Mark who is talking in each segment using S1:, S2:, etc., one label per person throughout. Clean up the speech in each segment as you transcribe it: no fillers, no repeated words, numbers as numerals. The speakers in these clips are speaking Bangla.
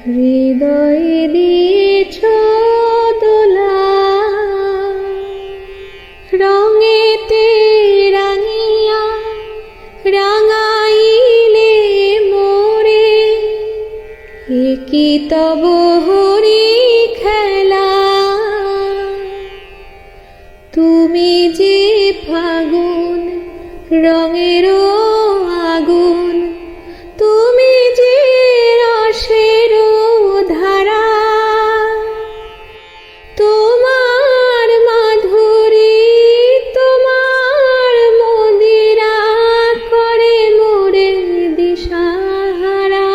S1: হৃদয়ে দিয়েছ দোলা, রঙেতে রাঙিয়া রাঙাইলে মোরে, এ কি তব হরি খেলা। তুমি যে ফাগুন রঙের আগুন, তুমি যে রসের ধারা, তোমার মাধুরী তোমার মদিরা করে মোরে দিশাহারা।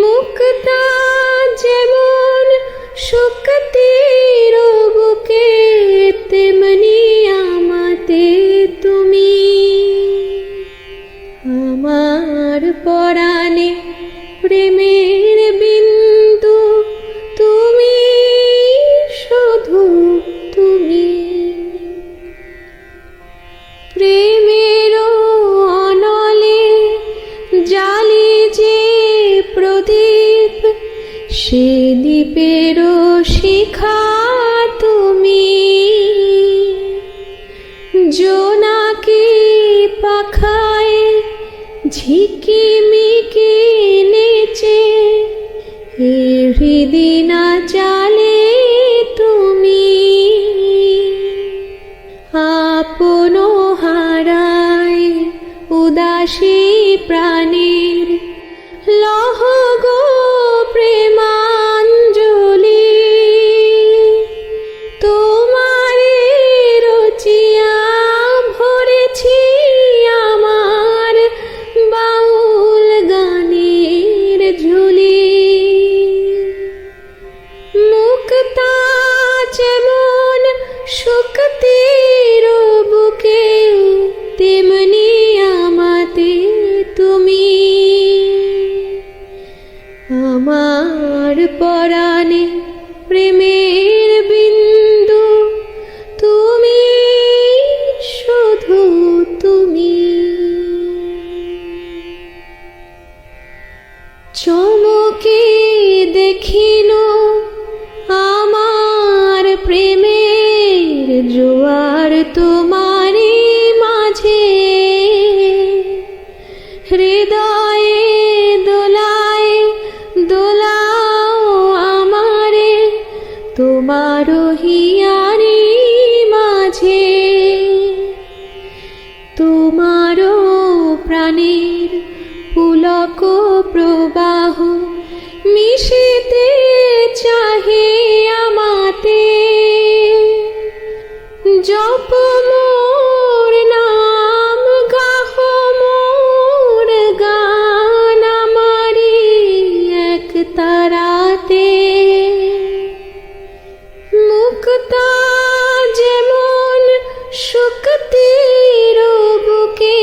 S1: মুক্তা যেমন শুকতির বুকে, তেমনি আমাতে তুমি। আমার পরাণে প্রেমের বিন্দু, তুমি শুধু তুমি। প্রেমের অনলে জালি যে প্রদীপ, সে দীপের শিখা তুমি। জোনাকি পাখায় ঝিকিমিকি নেচে, এ হৃদি না চালে তুমি। আপন হারায় উদাসী প্রাণের, লহ গো প্রেমাঞ্জলি। তোমারে রচিয়া ভরেছি আমার বাউল গানের ঝুলি। মুক্তা যেমন শুকতির বুকে, তেমনি আমাতে তুমি। আমার পরাণে প্রেমের বিন্দু, তুমি শুধু তুমি। চমকে দেখিল আমার প্রেমের জোয়ার তোমারই মাঝে, হৃদয়ে দোলায় দোলাও আমারে তোমার হিয়ারি মাঝে। তোমার প্রাণের পুলক প্রবাহ মিশিতে চাহে আমাতে। জপ মোর নাম, গাহ মোর গান আমারি এক তারাতে। মুক্তা যেমন শুকতির বুকে,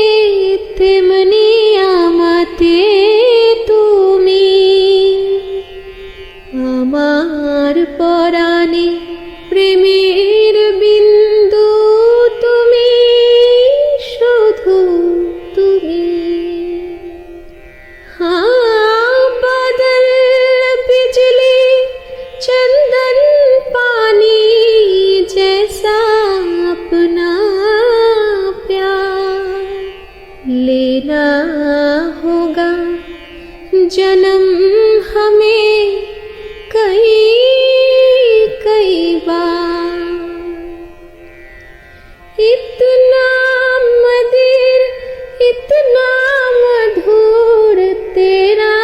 S1: তেমনি আমাতে তুমি। আমার পরাণে প্রেমের বিন্দু, তুমি শুধু তুমি। हाँ बादल बिजली चंदन पानी जैसा अपना प्यार, लेना होगा जन्म हमें कई कई बार। इतना मधुर इतना मधुर तेरा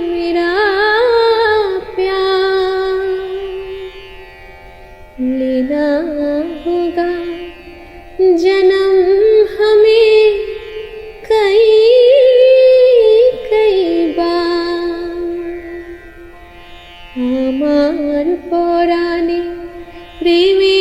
S1: मेरा प्यार, लेना होगा जन्म हमें कई कई बार। আমার পরাণে প্রেমে